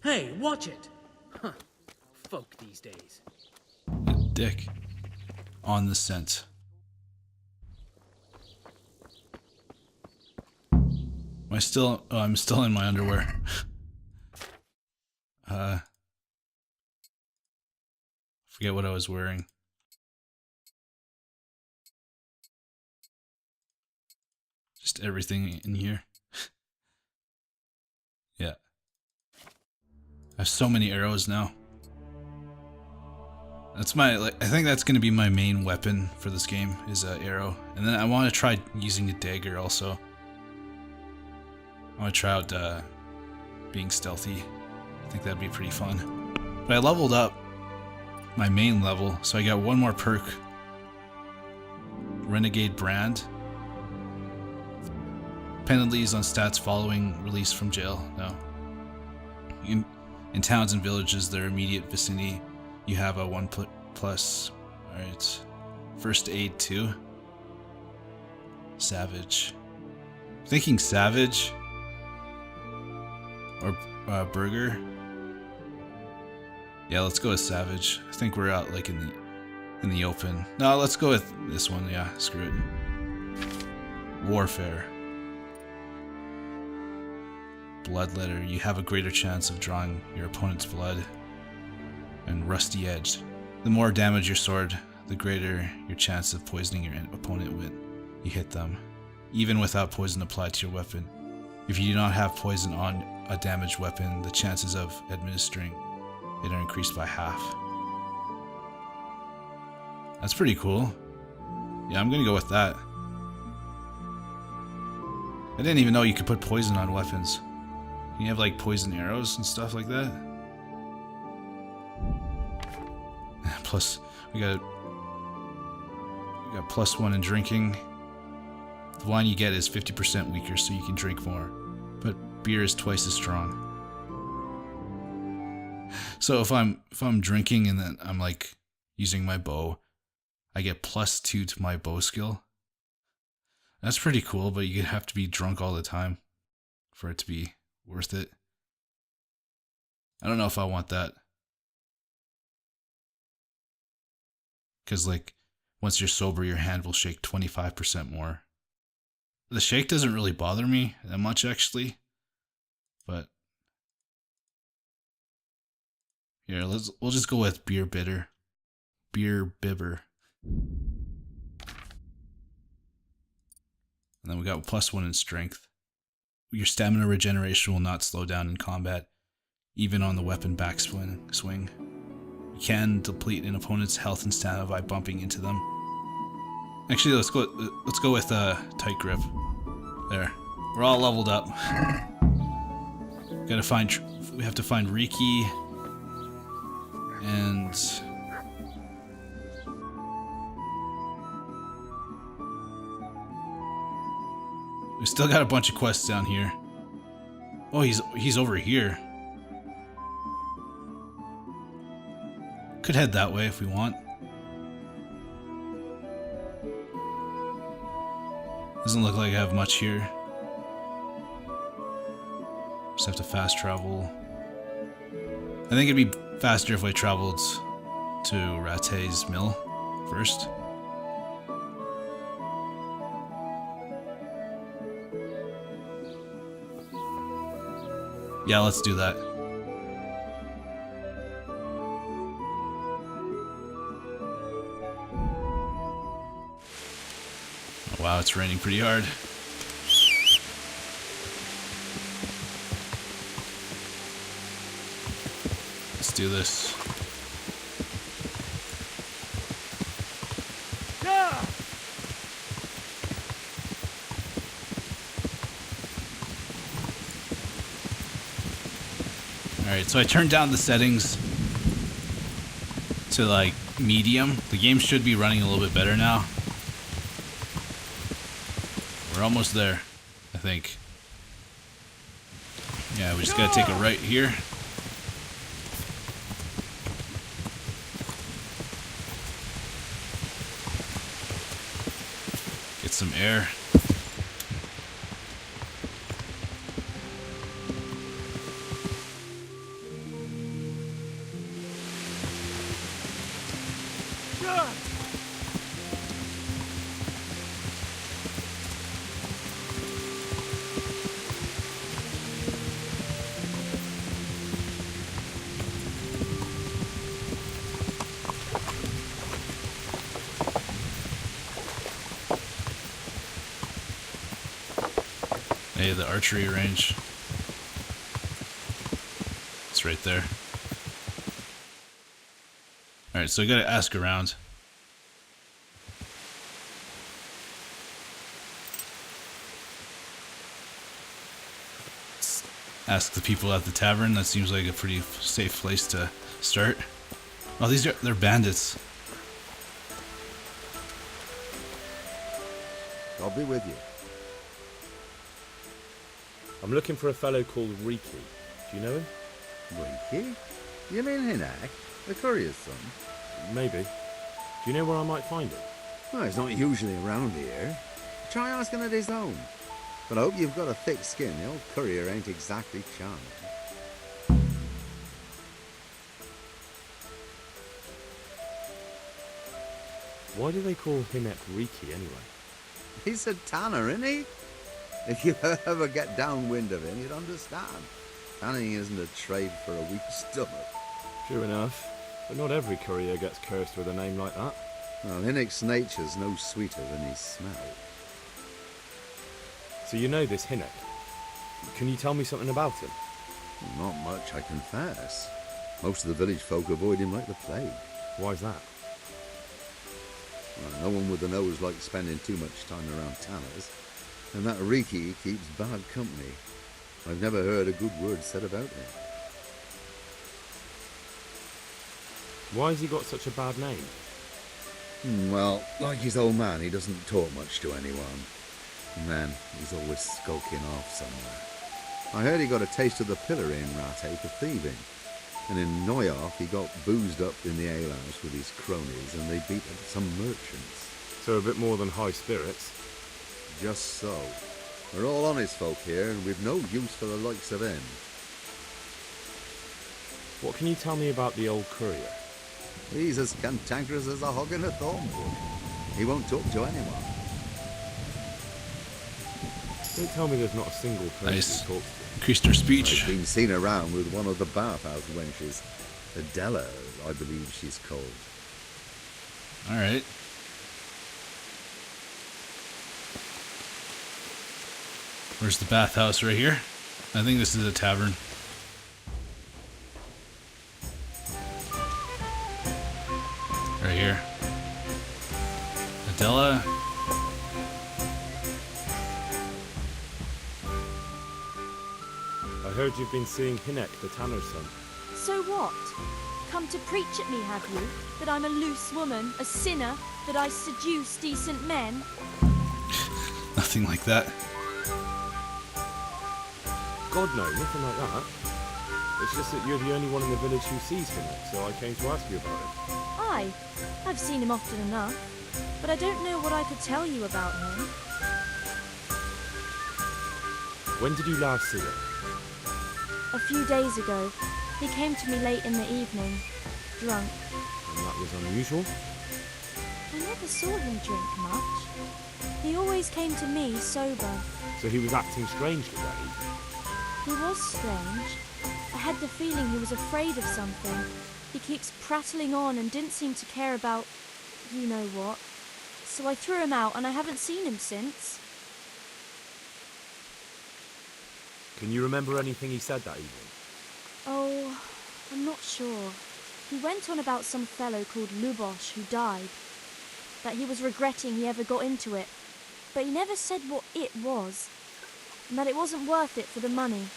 Hey, watch it! Huh. Folk these days. A dick. On the scent. Am I still... Oh, I'm still in my underwear. Forget what I was wearing. Just everything in here. Yeah. I have so many arrows now. That's my, I think that's going to be my main weapon for this game, is an arrow. And then I want to try using a dagger also. I want to try out being stealthy. I think that'd be pretty fun. But I leveled up my main level, so I got one more perk. Renegade Brand. Penalties on stats following release from jail. No. In towns and villages, their immediate vicinity, you have a 1+. Alright. First aid 2. Savage. Thinking Savage. Or Burger. Yeah, let's go with Savage. I think we're out like in the open. No, let's go with this one. Yeah, screw it. Warfare. Bloodletter. You have a greater chance of drawing your opponent's blood. And Rusty Edge. The more damage your sword, the greater your chance of poisoning your opponent when you hit them, even without poison applied to your weapon. If you do not have poison on a damaged weapon, the chances of administering it are increased by half. That's pretty cool. Yeah, I'm gonna go with that. I didn't even know you could put poison on weapons. Can you have like poison arrows and stuff like that? Plus, we got +1 in drinking. The wine you get is 50% weaker, so you can drink more. But beer is twice as strong. So if I'm drinking and then I'm like using my bow, I get +2 to my bow skill. That's pretty cool, but you have to be drunk all the time for it to be worth it. I don't know if I want that. Because, like, once you're sober, your hand will shake 25% more. The shake doesn't really bother me that much, actually. But here, we'll just go with beer bitter. Beer bibber. And then we got +1 in strength. Your stamina regeneration will not slow down in combat, even on the weapon backswing. You can deplete an opponent's health and stamina by bumping into them. Actually, let's go with tight grip. There, we're all leveled up. We have to find Reeky, and we still got a bunch of quests down here. Oh, he's over here. Could head that way if we want. Doesn't look like I have much here. Just have to fast travel. I think it'd be faster if I traveled to Rate's mill first. Yeah, let's do that. Wow, it's raining pretty hard. Let's do this. Yeah! Alright, so I turned down the settings to like medium. The game should be running a little bit better now. We're almost there, I think. Yeah, we just gotta take a right here. Get some air. Hey, the archery range. It's right there. Alright, so I gotta ask around. Ask the people at the tavern. That seems like a pretty safe place to start. Oh, they're bandits. I'll be with you. I'm looking for a fellow called Reeky. Do you know him? Reeky? You mean Hinak, the courier's son? Maybe. Do you know where I might find him? Well, he's not usually around here. Try asking at his own. But I hope you've got a thick skin. The old courier ain't exactly charming. Why do they call Hinak Reeky anyway? He's a tanner, isn't he? If you ever get downwind of him, you'd understand. Tanning isn't a trade for a weak stomach. True enough. But not every courier gets cursed with a name like that. Well, Hinak's nature's no sweeter than his smell. So you know this Hinak. Can you tell me something about him? Not much, I confess. Most of the village folk avoid him like the plague. Why's that? Well, no one with a nose likes spending too much time around tanners. And that Reeky keeps bad company. I've never heard a good word said about him. Why has he got such a bad name? Well, like his old man, he doesn't talk much to anyone. And then he's always skulking off somewhere. I heard he got a taste of the pillory in Rattay for thieving. And in Neuhoff, he got boozed up in the alehouse with his cronies and they beat up some merchants. So a bit more than high spirits. Just so. We're all honest folk here, and we've no use for the likes of him. What can you tell me about the old courier? He's as cantankerous as a hog in a thorn bush. He won't talk to anyone. Don't tell me there's not a single person Nice. who talks to him. Increased her speech. I've been seen around with one of the bathhouse wenches. Adela, I believe she's called. Alright. Where's the bathhouse? Right here? I think this is a tavern. Right here. Adela. I heard you've been seeing Hinak, the tanner's son. So what? Come to preach at me, have you? That I'm a loose woman, a sinner, that I seduce decent men? Nothing like that. God, no, nothing like that. It's just that you're the only one in the village who sees Hinak, so I came to ask you about him. Aye, I've seen him often enough, but I don't know what I could tell you about him. When did you last see him? A few days ago, he came to me late in the evening, drunk. And that was unusual? I never saw him drink much. He always came to me sober. So he was acting strangely that evening? He was strange. I had the feeling he was afraid of something. He keeps prattling on and didn't seem to care about you know what. So I threw him out and I haven't seen him since. Can you remember anything he said that evening? Oh, I'm not sure. He went on about some fellow called Lubosh who died. That he was regretting he ever got into it. But he never said what it was. And that it wasn't worth it for the money.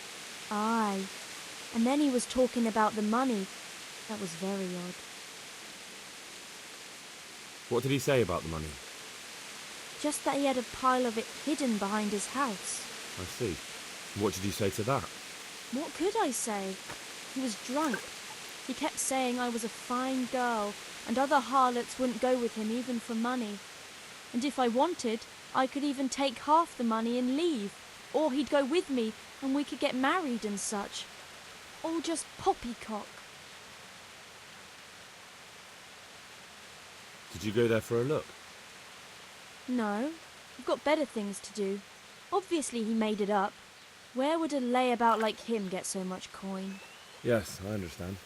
Aye. And then he was talking about the money. That was very odd. What did he say about the money? Just that he had a pile of it hidden behind his house. I see. What did you say to that? What could I say? He was drunk. He kept saying I was a fine girl, and other harlots wouldn't go with him even for money. And if I wanted, I could even take half the money and leave. Or he'd go with me, and we could get married and such. All just poppycock. Did you go there for a look? No, I've got better things to do. Obviously he made it up. Where would a layabout like him get so much coin? Yes, I understand.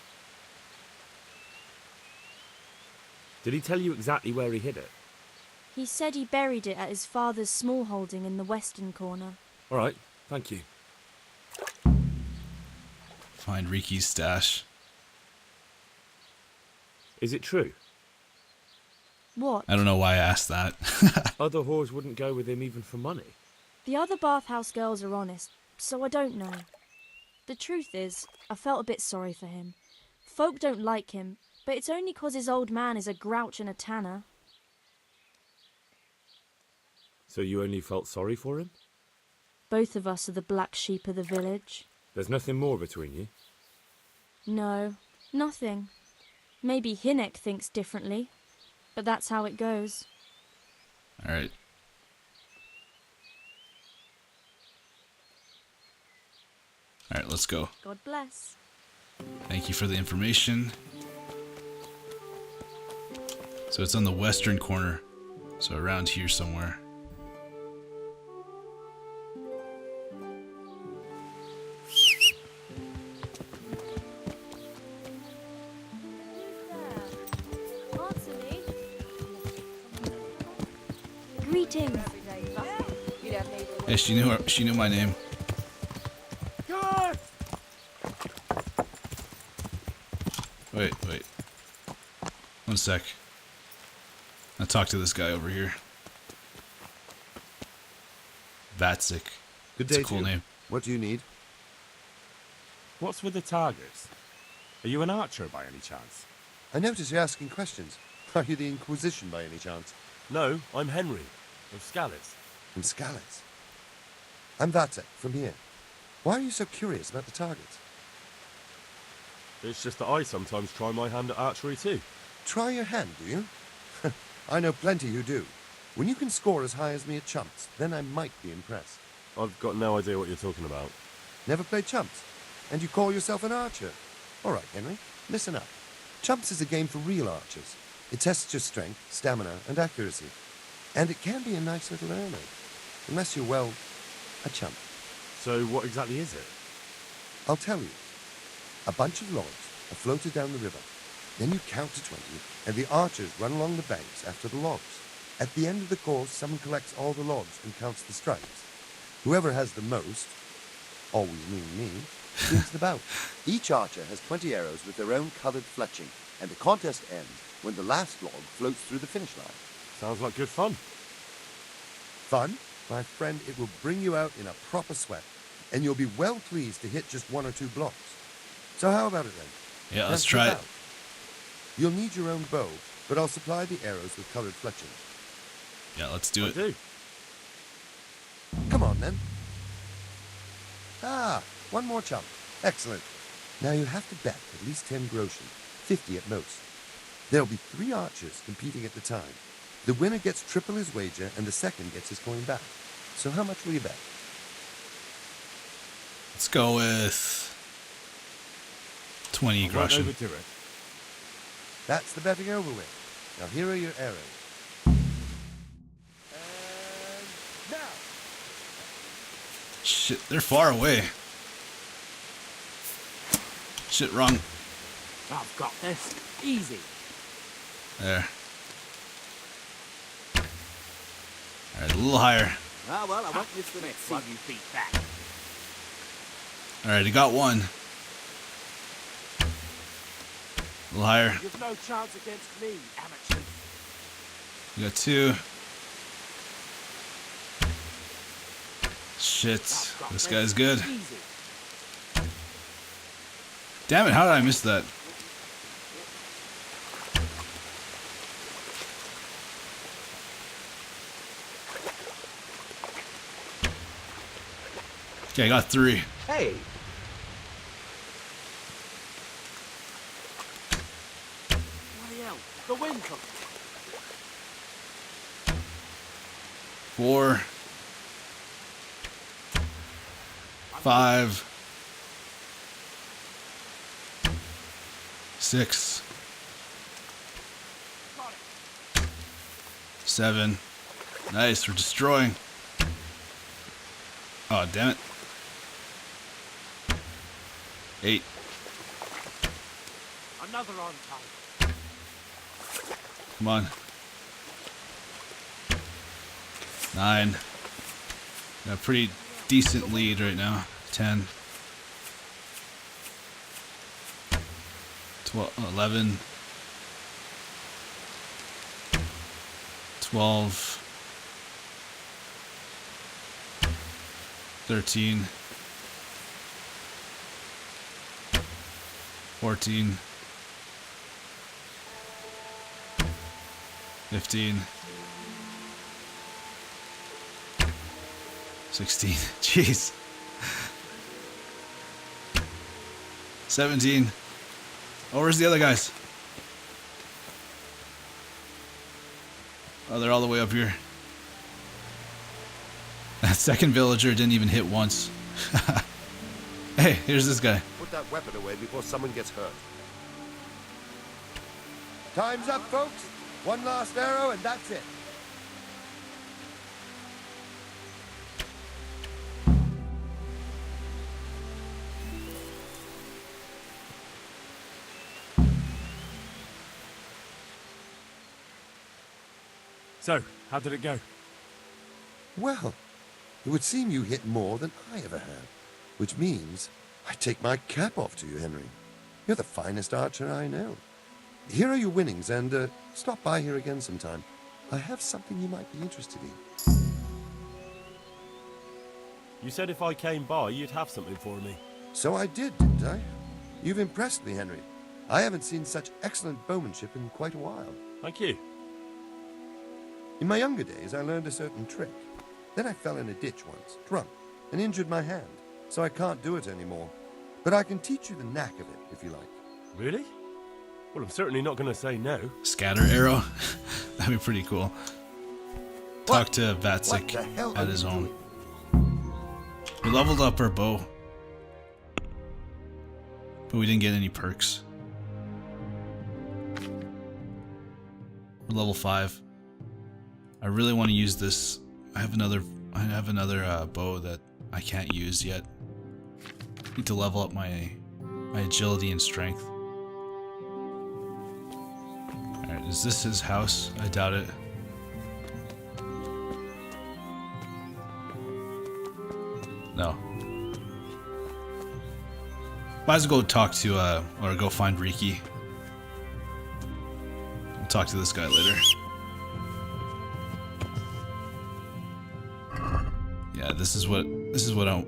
Did he tell you exactly where he hid it? He said he buried it at his father's small holding in the western corner. All right, thank you. Find Reeky's stash. Is it true? What? I don't know why I asked that. Other whores wouldn't go with him even for money. The other bathhouse girls are honest, so I don't know. The truth is, I felt a bit sorry for him. Folk don't like him, but it's only 'cause his old man is a grouch and a tanner. So you only felt sorry for him? Both of us are the black sheep of the village. There's nothing more between you? No, nothing. Maybe Hinek thinks differently, but that's how it goes. Alright. Alright, let's go. God bless. Thank you for the information. So it's on the western corner. So around here somewhere. Greetings. Hey, she knew my name. Wait. One sec. I'll talk to this guy over here. Vatsik. Good It's day a cool to you. name. What do you need? What's with the targets? Are you an archer by any chance? I notice you're asking questions. Are you the Inquisition by any chance? No, I'm Henry, of Scallis. From Scallis. I'm Vatsek, from here. Why are you so curious about the targets? It's just that I sometimes try my hand at archery too. Try your hand, do you? I know plenty who do. When you can score as high as me at chumps, then I might be impressed. I've got no idea what you're talking about. Never played chumps? And you call yourself an archer? All right, Henry, listen up. Chumps is a game for real archers. It tests your strength, stamina, and accuracy. And it can be a nice little earner. Unless you're, well, a chump. So what exactly is it? I'll tell you. A bunch of logs are floated down the river. Then you count to 20, and the archers run along the banks after the logs. At the end of the course, someone collects all the logs and counts the strikes. Whoever has the most, always meaning me, wins the bout. Each archer has 20 arrows with their own coloured fletching, and the contest ends when the last log floats through the finish line. Sounds like good fun. Fun? My friend, it will bring you out in a proper sweat, and you'll be well pleased to hit just 1 or 2 blocks. So how about it then? Yeah, let's try it. You'll need your own bow, but I'll supply the arrows with coloured fletching. Yeah, let's do I it. do. Come on, then. Ah, one more chump. Excellent. Now you have to bet at least 10 groschen, 50 at most. There'll be 3 archers competing at the time. The winner gets triple his wager, and the second gets his coin back. So how much will you bet? Let's go with 20 I won't groschen. overdo it. That's the betting over with. Now here are your arrows. And now! Shit, they're far away. Shit, wrong. I've got this. Easy. There. Alright, a little higher. Ah, well, I won't miss the Let's next see one. you beat that. Alright, I got one. A little higher. You've no chance against me, amateurs. We got 2. Shit, I've got this guy's good. Easy. Damn it, how did I miss that? Okay, I got 3. Hey, Bloody hell, the wind comes. 4. 5. 6. 7. Nice, we're destroying. Oh, damn it. 8. Another on time. Come on. 9. Got a pretty decent lead right now. 10. 12, 11. 12. 13. 14. 15. 16. Jeez. 17. Oh, where's the other guys? Oh, they're all the way up here. That second villager didn't even hit once. Hey, here's this guy. Put that weapon away before someone gets hurt. Time's up, folks. One last arrow and that's it. So, how did it go? Well, it would seem you hit more than I ever have, which means I take my cap off to you, Henry. You're the finest archer I know. Here are your winnings, and stop by here again sometime. I have something you might be interested in. You said if I came by, you'd have something for me. So I did, didn't I? You've impressed me, Henry. I haven't seen such excellent bowmanship in quite a while. Thank you. In my younger days, I learned a certain trick. Then I fell in a ditch once, drunk, and injured my hand, so I can't do it anymore. But I can teach you the knack of it, if you like. Really? Well, I'm certainly not going to say no. Scatter arrow? That'd be pretty cool. Talk to What the Vatsik hell at are his you home. doing? We leveled up our bow, but we didn't get any perks. We're level 5. I really want to use this. I have another bow that I can't use yet. Need to level up my agility and strength. Alright, is this his house? I doubt it. No. Might as well go talk to, or go find Reeky. We'll talk to this guy later. Yeah, this is what I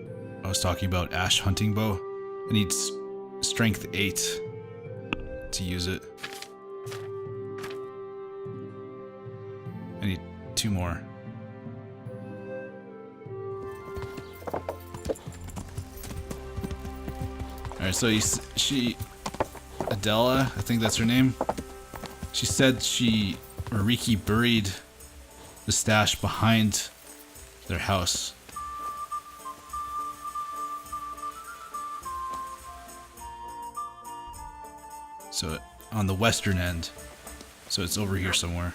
was talking about. Ash hunting bow. I need strength 8 to use it. I need 2 more. Alright, so Adela, I think that's her name. She said Reeky buried the stash behind their house. So on the western end. So it's over here somewhere.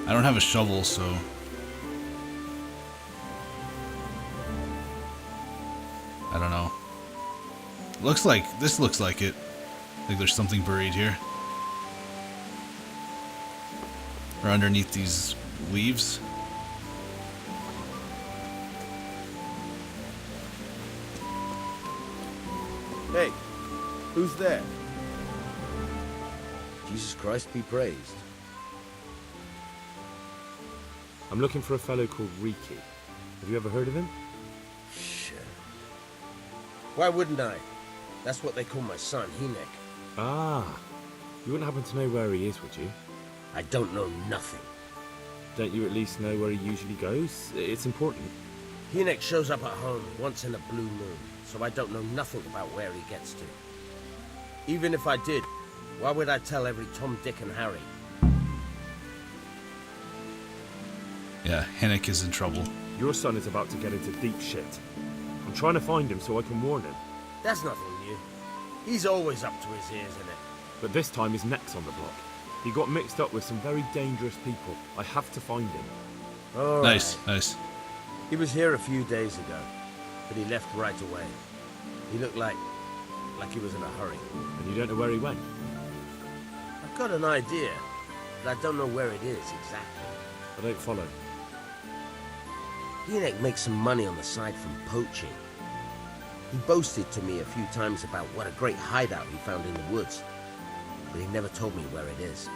I don't have a shovel, so I don't know. This looks like it. I think there's something buried here. Or underneath these leaves. Hey, who's there? Jesus Christ be praised. I'm looking for a fellow called Reeky. Have you ever heard of him? Shit. Why wouldn't I? That's what they call my son, Hynek. Ah, you wouldn't happen to know where he is, would you? I don't know nothing. Don't you at least know where he usually goes? It's important. Hynek shows up at home once in a blue moon, so I don't know nothing about where he gets to. Even if I did, why would I tell every Tom, Dick and Harry? Yeah, Hynek is in trouble. Your son is about to get into deep shit. I'm trying to find him so I can warn him. That's nothing new. He's always up to his ears in it. But this time his neck's on the block. He got mixed up with some very dangerous people. I have to find him. All right. Nice, nice. He was here a few days ago, but he left right away. He looked like he was in a hurry. And you don't know where he went? I've got an idea, but I don't know where it is exactly. I don't follow. Hynek makes some money on the side from poaching. He boasted to me a few times about what a great hideout he found in the woods, but he never told me where it is.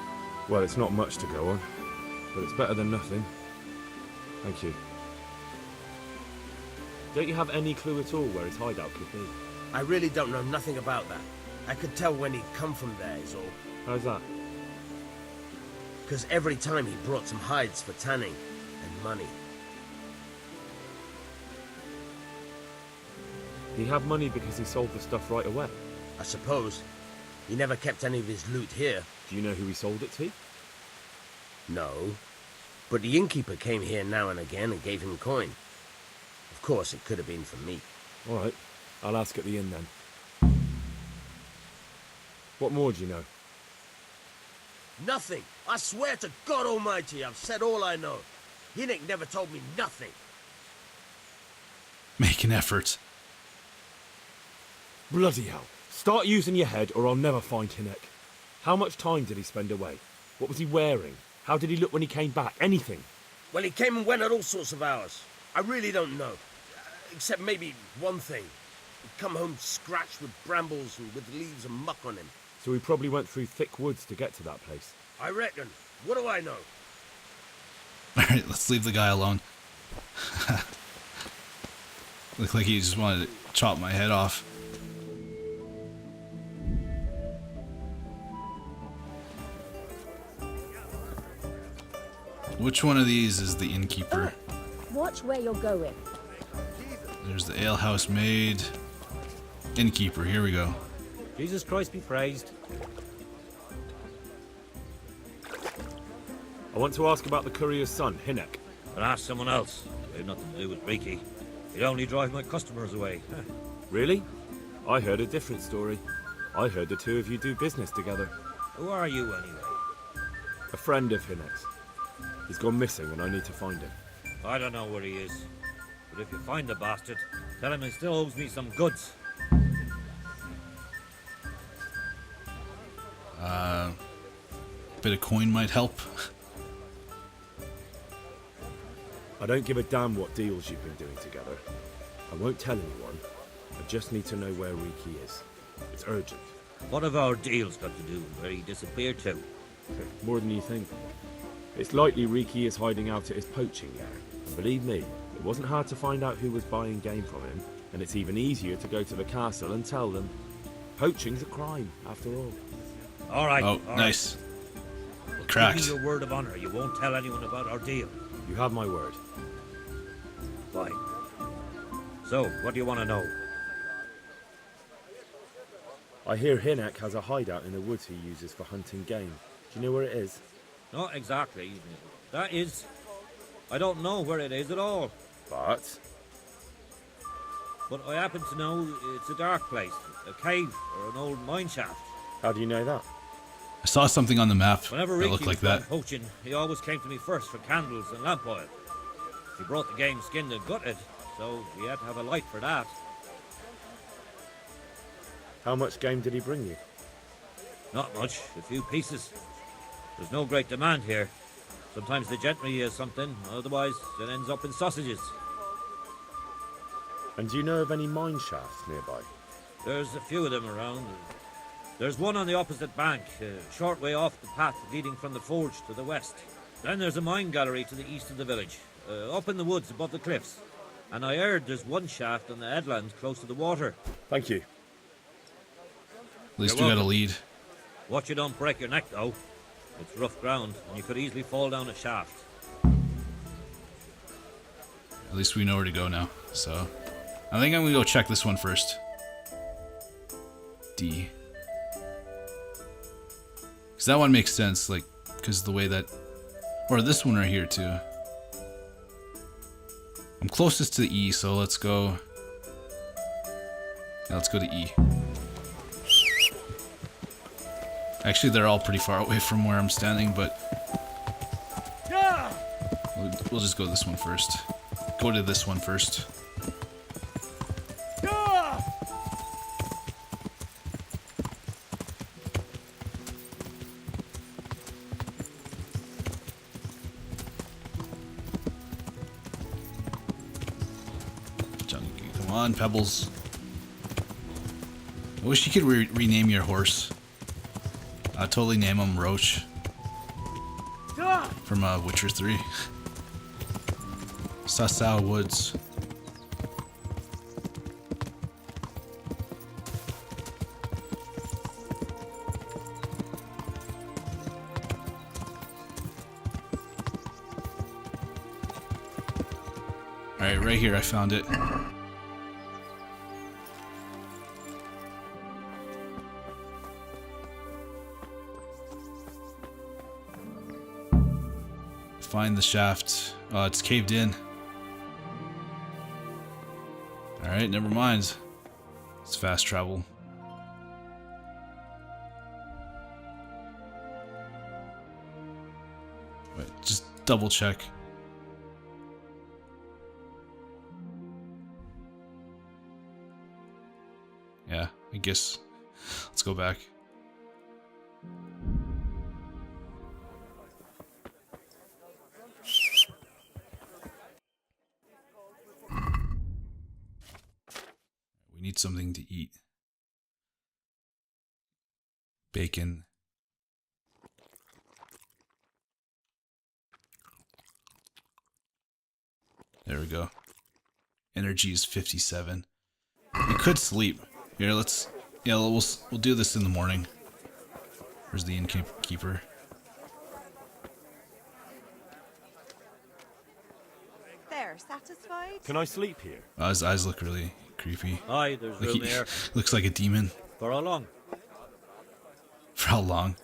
Well, it's not much to go on, but it's better than nothing. Thank you. Don't you have any clue at all where his hideout could be? I really don't know nothing about that. I could tell when he'd come from there is all. How's that? Because every time he brought some hides for tanning and money. He had money because he sold the stuff right away. I suppose. He never kept any of his loot here. Do you know who he sold it to? No. But the innkeeper came here now and again and gave him coin. Of course, it could have been for me. All right. I'll ask at the inn then. What more do you know? Nothing. I swear to God Almighty, I've said all I know. Hynek never told me nothing. Make an effort. Bloody hell. Start using your head or I'll never find Hynek. How much time did he spend away? What was he wearing? How did he look when he came back? Anything? Well, he came and went at all sorts of hours. I really don't know. Except maybe one thing. He'd come home scratched with brambles and with leaves and muck on him. So he probably went through thick woods to get to that place. I reckon. What do I know? Alright, let's leave the guy alone. Looked like he just wanted to chop my head off. Which one of these is the innkeeper? Watch where you're going. There's the alehouse maid. Innkeeper, here we go. Jesus Christ be praised. I want to ask about the courier's son, Hynek. But ask someone else. They have nothing to do with Reeky. He'd only drive my customers away. Really? I heard a different story. I heard the two of you do business together. Who are you, anyway? A friend of Hynek's. He's gone missing and I need to find him. I don't know where he is. But if you find the bastard, tell him he still owes me some goods. Bit of coin might help. I don't give a damn what deals you've been doing together. I won't tell anyone. I just need to know where Reeky is. It's urgent. What have our deals got to do with where he disappeared to? More than you think. It's likely Reeky is hiding out at his poaching yard. And believe me, it wasn't hard to find out who was buying game from him, and it's even easier to go to the castle and tell them. Poaching's a crime, after all. All right. Oh, all nice. Right. Cracked. Give me your word of honor. You won't tell anyone about our deal. You have my word. Fine. So, what do you want to know? I hear Hynek has a hideout in the woods he uses for hunting game. Do you know where it is? Not exactly. That is... I don't know where it is at all. But I happen to know it's a dark place. A cave or an old mine shaft. how do you know that? I saw something on the map Whenever that Reeky looked like was gone that. poaching, he always came to me first for candles and lamp oil. He brought the game skinned and gutted, so we had to have a light for that. How much game did he bring you? Not much, a few pieces. There's no great demand here. Sometimes the gentry has something, otherwise it ends up in sausages. And do you know of any mine shafts nearby? There's a few of them around. There's one on the opposite bank, a short way off the path leading from the forge to the west. Then there's a mine gallery to the east of the village, up in the woods above the cliffs. And I heard there's one shaft on the headland close to the water. Thank you. At least You're we got a welcome. lead. Watch you don't break your neck, though. It's rough ground, and you could easily fall down a shaft. At least we know where to go now. So, I think I'm gonna go check this one first. D. Because that one makes sense, like, because the way that... Or this one right here, too. I'm closest to the E, so let's go Now let's go to E. Actually, they're all pretty far away from where I'm standing, but we'll just go this one first. Go to this one first. Come on, Pebbles. I wish you could rename your horse. I'd totally name him Roach. From Witcher 3. Sasau Woods. Alright, right here, I found it. Find the shaft. Oh, it's caved in. Alright, never mind. It's fast travel. Wait, just double check. Yeah, I guess. Let's go back. We need something to eat. Bacon. There we go. Energy is 57. We could sleep. Here, let's... Yeah, we'll do this in the morning. Where's the innkeeper? There, satisfied? Can I sleep here? His eyes look really creepy. Aye, there's room here. Looks like a demon. For how long? For how long?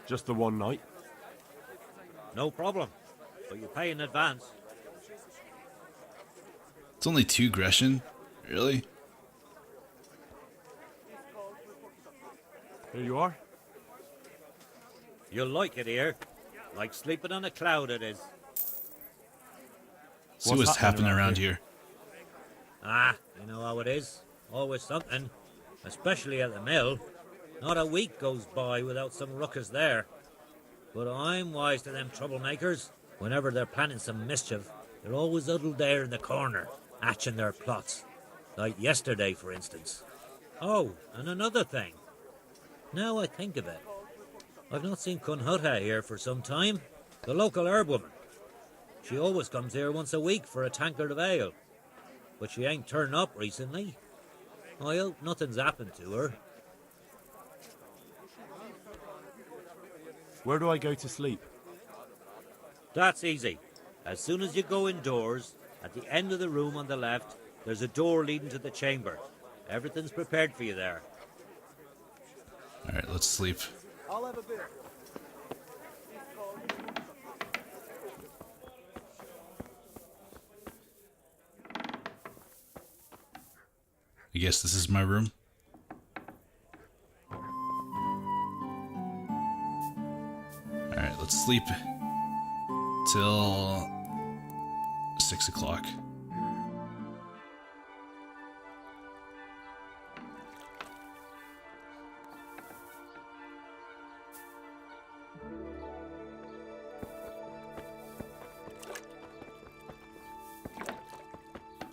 Just the one night? No problem. But you pay in advance. It's only 2 Grecian? Really? Here you are. You'll like it here. Like sleeping on a cloud it is. See what's happening around here. Ah, you know how it is. Always something. Especially at the mill. Not a week goes by without some ruckus there. But I'm wise to them troublemakers. Whenever they're planning some mischief, they're always huddled there in the corner, hatching their plots. Like yesterday, for instance. Oh, and another thing. Now I think of it. I've not seen Kunhutta here for some time. The local herb woman. She always comes here once a week for a tankard of ale. But she ain't turned up recently. I hope nothing's happened to her. Where do I go to sleep? That's easy. As soon as you go indoors, at the end of the room on the left, there's a door leading to the chamber. Everything's prepared for you there. Alright, let's sleep. I'll have a beer. I guess this is my room. Alright, let's sleep till 6 o'clock.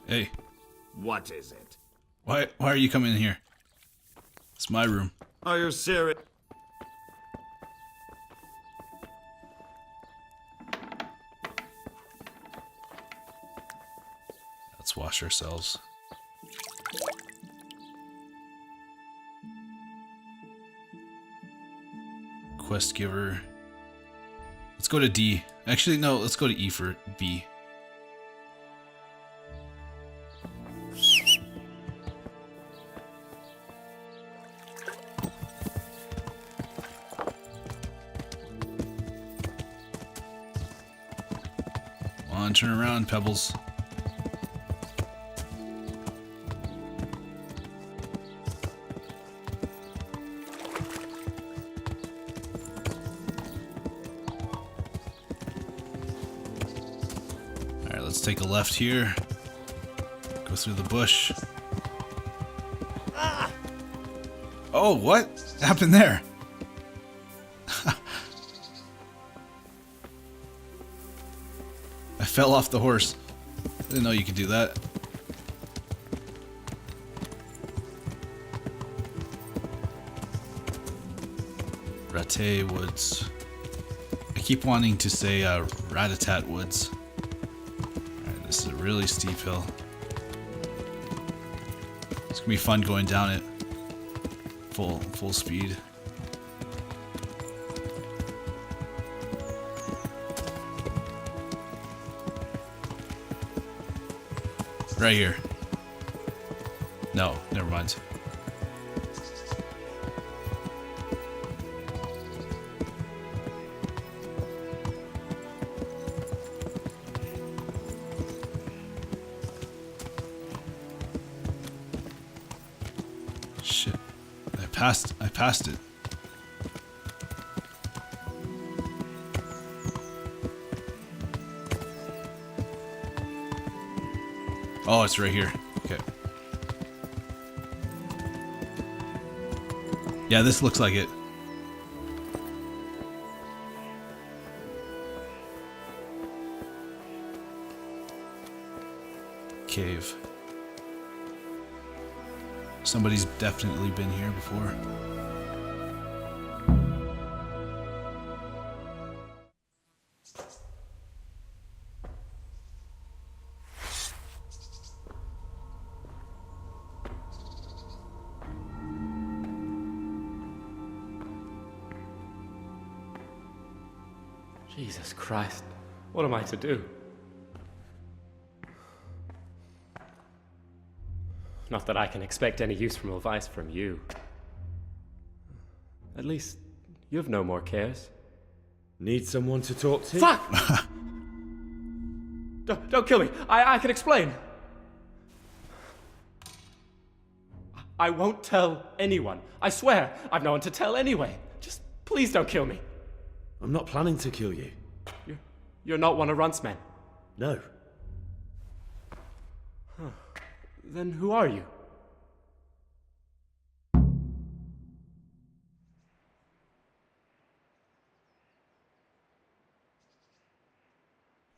Hey. What is it? Why are you coming in here? It's my room. Are you serious? Let's wash ourselves. Quest giver. Let's go to D. Actually, no, let's go to E for B. Come on, turn around, Pebbles. let's take a left here. Go through the bush. Oh, what happened there? I fell off the horse. I didn't know you could do that. Rattay Woods. I keep wanting to say Ratatat Woods. Alright, this is a really steep hill. It's gonna be fun going down it full speed. Right here. No, never mind. Shit. I passed it. Oh, it's right here. Okay. Yeah, this looks like it. Cave. Somebody's definitely been here before. Jesus Christ, what am I to do? Not that I can expect any useful advice from you. At least, you have no more cares. Need someone to talk to? Fuck! Don't kill me. I can explain. I won't tell anyone. I swear, I've no one to tell anyway. Just please don't kill me. I'm not planning to kill you. You're not one of Runt's men? No. Huh. Then who are you?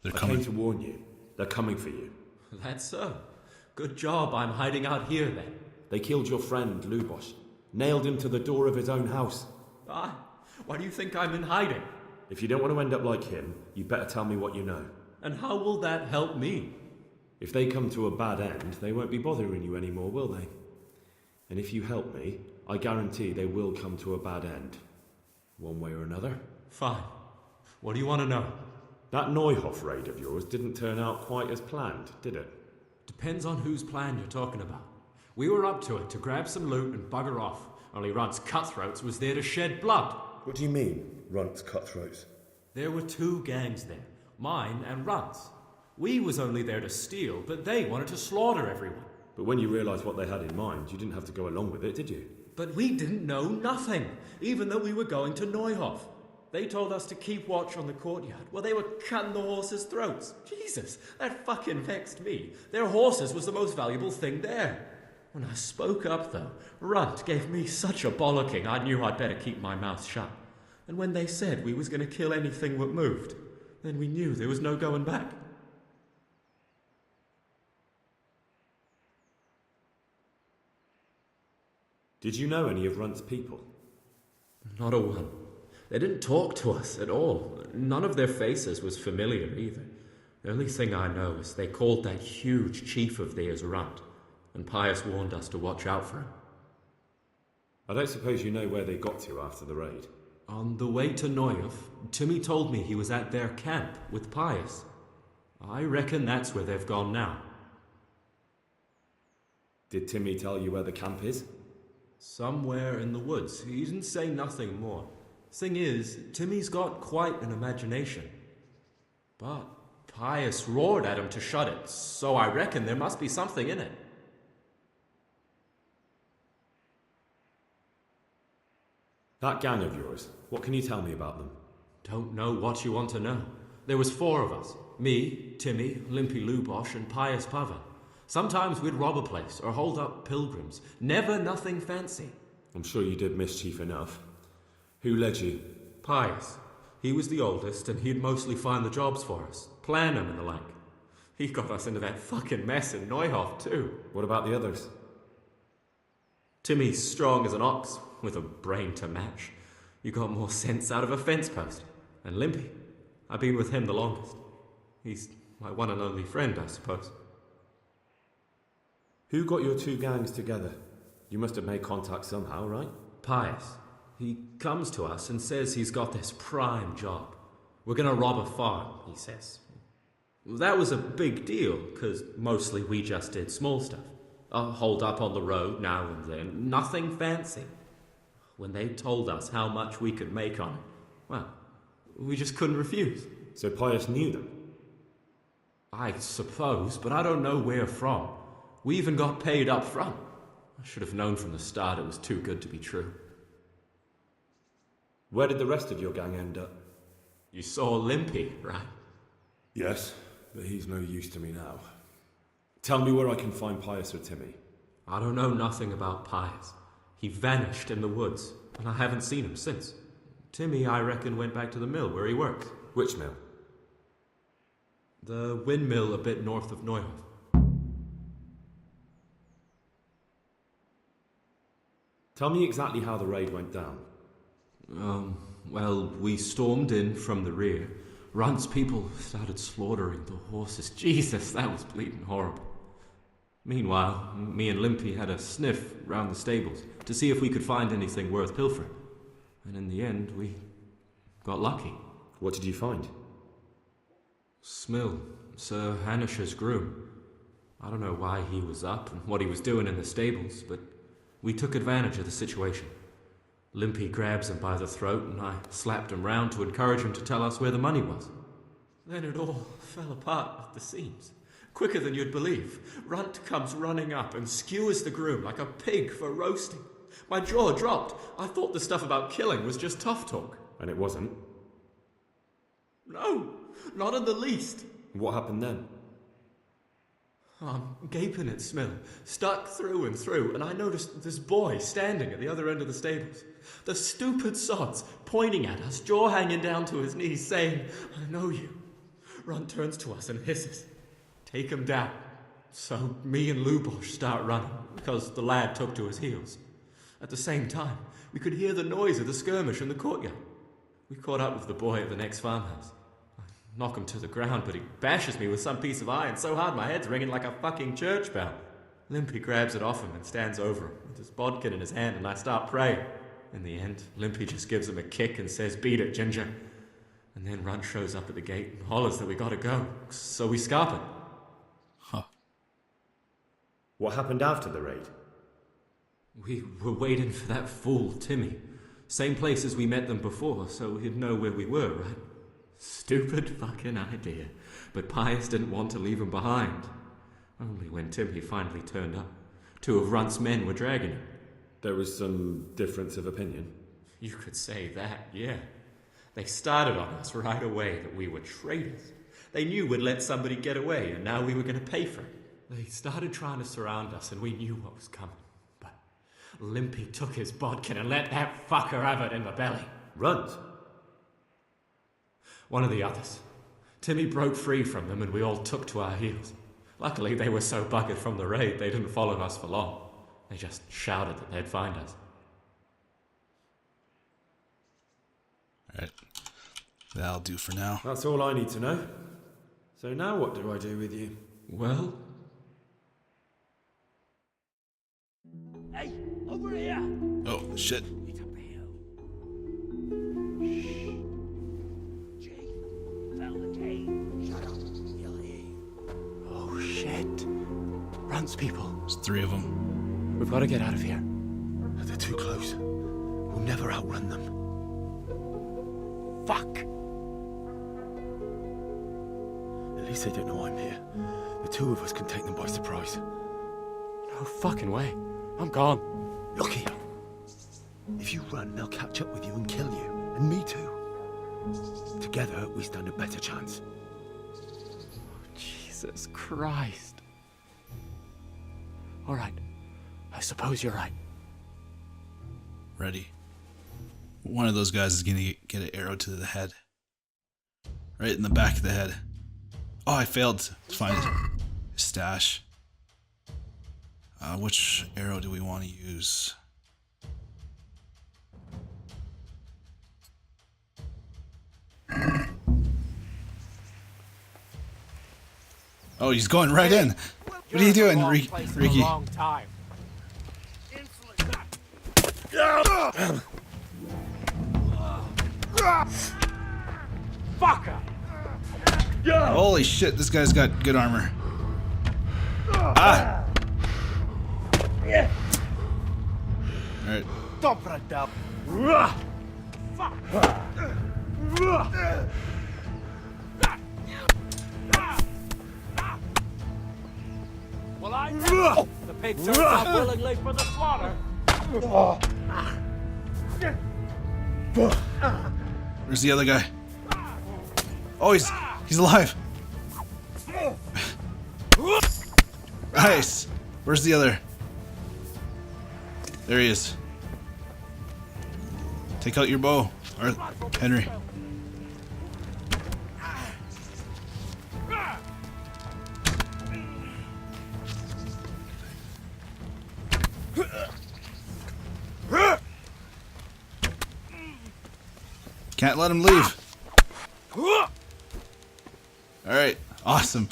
I came to warn you. They're coming for you. That's so. Good job I'm hiding out here then. They killed your friend, Lubosh. Nailed him to the door of his own house. Why do you think I'm in hiding? If you don't want to end up like him, you better tell me what you know. And how will that help me? If they come to a bad end, they won't be bothering you anymore, will they? And if you help me, I guarantee they will come to a bad end. One way or another. Fine. What do you want to know? That Neuhof raid of yours didn't turn out quite as planned, did it? Depends on whose plan you're talking about. We were up to it to grab some loot and bugger off. Only Runt's cutthroats was there to shed blood. What do you mean, Runt's cutthroats? There were two gangs there. Mine and Runt's. We was only there to steal, but they wanted to slaughter everyone. But when you realised what they had in mind, you didn't have to go along with it, did you? But we didn't know nothing, even though we were going to Neuhof. They told us to keep watch on the courtyard while they were cutting the horses' throats. Jesus, that fucking vexed me. Their horses was the most valuable thing there. When I spoke up, though, Runt gave me such a bollocking I knew I'd better keep my mouth shut. And when they said we was going to kill anything that moved, then we knew there was no going back. Did you know any of Runt's people? Not a one. They didn't talk to us at all. None of their faces was familiar either. The only thing I know is they called that huge chief of theirs Runt, and Pius warned us to watch out for him. I don't suppose you know where they got to after the raid? On the way to Neuhof, Timmy told me he was at their camp with Pius. I reckon that's where they've gone now. Did Timmy tell you where the camp is? Somewhere in the woods. He didn't say nothing more. Thing is, Timmy's got quite an imagination. But Pius roared at him to shut it, so I reckon there must be something in it. That gang of yours, what can you tell me about them? Don't know what you want to know. There was 4 of us. Me, Timmy, Limpy Lubosh, and Pius Pava. Sometimes we'd rob a place or hold up pilgrims. Never nothing fancy. I'm sure you did mischief enough. Who led you? Pius. He was the oldest, and he'd mostly find the jobs for us. Plan them and the like. He got us into that fucking mess in Neuhof, too. What about the others? Timmy's strong as an ox, with a brain to match. You got more sense out of a fence post. And Limpy, I've been with him the longest. He's my one and only friend, I suppose. Who got your 2 gangs together? You must have made contact somehow, right? Pius. He comes to us and says he's got this prime job. We're gonna rob a farm, he says. That was a big deal, because mostly we just did small stuff. Hold up on the road now and then, nothing fancy. When they told us how much we could make on it, well, we just couldn't refuse. So Pius knew them? I suppose, but I don't know where from. We even got paid up front. I should have known from the start it was too good to be true. Where did the rest of your gang end up? You saw Limpy, right? Yes, but he's no use to me now. Tell me where I can find Pius or Timmy. I don't know nothing about Pius. He vanished in the woods, and I haven't seen him since. Timmy, I reckon, went back to the mill where he works. Which mill? The windmill a bit north of Neuhof. Tell me exactly how the raid went down. Well, we stormed in from the rear. Runt's people started slaughtering the horses. Jesus, that was bleeding horrible. Meanwhile, me and Limpy had a sniff round the stables to see if we could find anything worth pilfering. And in the end, we got lucky. What did you find? Smill, Sir Hanish's groom. I don't know why he was up and what he was doing in the stables, but we took advantage of the situation. Limpy grabs him by the throat, and I slapped him round to encourage him to tell us where the money was. Then it all fell apart at the seams. Quicker than you'd believe. Runt comes running up and skewers the groom like a pig for roasting. My jaw dropped. I thought the stuff about killing was just tough talk. And it wasn't? No, not in the least. What happened then? I'm gaping at Smill, stuck through and through, and I noticed this boy standing at the other end of the stables. The stupid sods pointing at us, jaw hanging down to his knees, saying, "I know you." Runt turns to us and hisses, "Take him down." So me and Lubosh start running, because the lad took to his heels. At the same time, we could hear the noise of the skirmish in the courtyard. We caught up with the boy at the next farmhouse. Knock him to the ground, but he bashes me with some piece of iron so hard my head's ringing like a fucking church bell. Limpy grabs it off him and stands over him with his bodkin in his hand, and I start praying. In the end, Limpy just gives him a kick and says, "Beat it, Ginger." And then Runt shows up at the gate and hollers that we gotta go, so we scarp it. Huh. What happened after the raid? We were waiting for that fool, Timmy. Same place as we met them before, so he'd know where we were, right? Stupid fucking idea. But Pius didn't want to leave him behind. Only when Timmy finally turned up, 2 of Runt's men were dragging him. There was some difference of opinion? You could say that, yeah. They started on us right away that we were traitors. They knew we'd let somebody get away, and now we were going to pay for it. They started trying to surround us, and we knew what was coming. But Limpy took his bodkin and let that fucker have it in the belly. Runt? One of the others. Timmy broke free from them, and we all took to our heels. Luckily, they were so buggered from the raid, they didn't follow us for long. They just shouted that they'd find us. Alright. That'll do for now. That's all I need to know. So now what do I do with you? Well... Hey, over here! Oh, shit. It's up the hill. Shh. Jake, fell the cave. Shut up. He'll hear you. Oh, shit. Runt's people. There's 3 of them. We've got to get out of here. They're too close. We'll never outrun them. Fuck! At least they don't know I'm here. The 2 of us can take them by surprise. No fucking way. I'm gone. Look here. If you run, they'll catch up with you and kill you. And me too. To Together, we stand a better chance. Jesus Christ. All right. I suppose you're right. Ready. One of those guys is gonna get an arrow to the head. Right in the back of the head. Oh, I failed to find his stash. Which arrow do we want to use? Oh, he's going right in. What are you doing, Reeky? Fucker! Holy shit, this guy's got good armor. Ah! Alright. Well, I know. The pig turns out willingly for the slaughter. Where's the other guy? Oh, he's alive. Nice. Where's the other? There he is. Take out your bow, or Henry. Can't let him leave. Alright, awesome.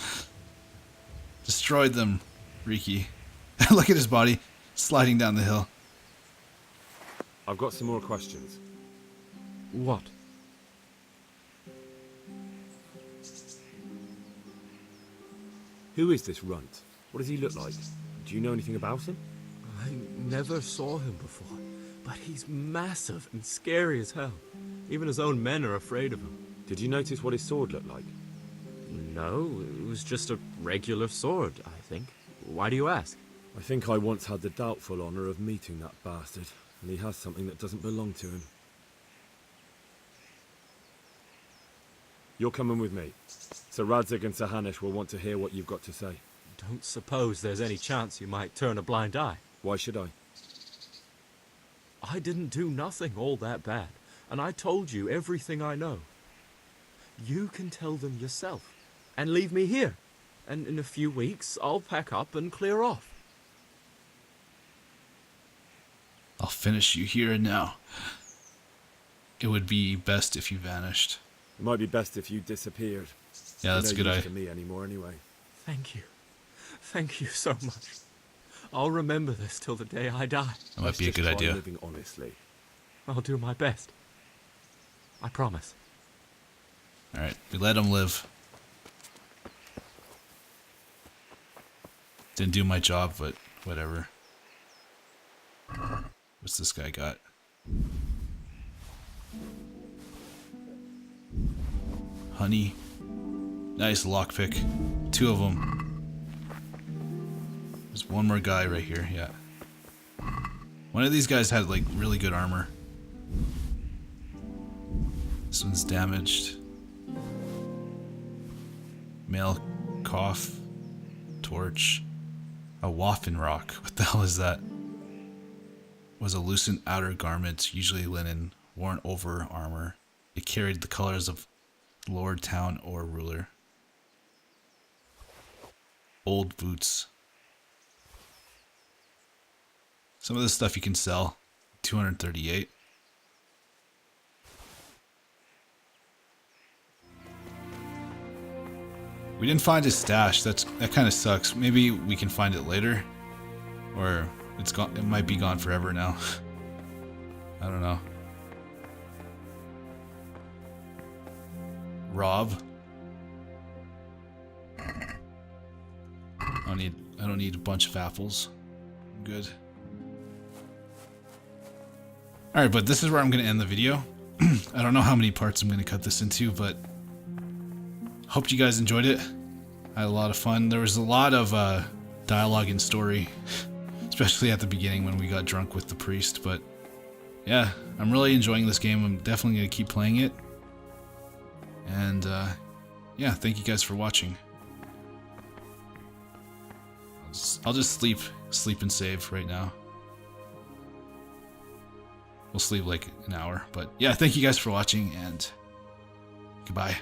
Destroyed them, Reeky. Look at his body sliding down the hill. I've got some more questions. What? Who is this runt? What does he look like? Do you know anything about him? I never saw him before, but he's massive and scary as hell. Even his own men are afraid of him. Did you notice what his sword looked like? No, it was just a regular sword, I think. Why do you ask? I think I once had the doubtful honor of meeting that bastard, and he has something that doesn't belong to him. You're coming with me. Sir Radzig and Sir Hanush will want to hear what you've got to say. Don't suppose there's any chance you might turn a blind eye. Why should I? I didn't do nothing all that bad, and I told you everything I know. You can tell them yourself, and leave me here, and in a few weeks I'll pack up and clear off. I'll finish you here and now. It would be best if you vanished. It might be best if you disappeared. Yeah, that's a good idea. To me anymore, anyway. Thank you. Thank you so much. I'll remember this till the day I die. That might be a good idea. Living honestly. I'll do my best. I promise. Alright, we let him live. Didn't do my job, but whatever. What's this guy got? Honey. Nice lockpick. 2 of them. There's one more guy right here, yeah. One of these guys had like really good armor. This one's damaged. Mail cough. Torch. A Waffen rock. What the hell is that? Was a loosened outer garment, usually linen, worn over armor. It carried the colors of lord, town, or ruler. Old boots. Some of this stuff you can sell. 238. We didn't find his stash. That kind of sucks. Maybe we can find it later, or it's gone. It might be gone forever now. I don't know. Rob. I don't need a bunch of apples. I'm good. Alright, but this is where I'm going to end the video. I don't know how many parts I'm going to cut this into, but hope you guys enjoyed it. I had a lot of fun. There was a lot of dialogue and story, especially at the beginning when we got drunk with the priest, but yeah, I'm really enjoying this game. I'm definitely going to keep playing it. And yeah, thank you guys for watching. I'll just sleep and save right now. We'll sleep like an hour, but yeah, thank you guys for watching, and goodbye.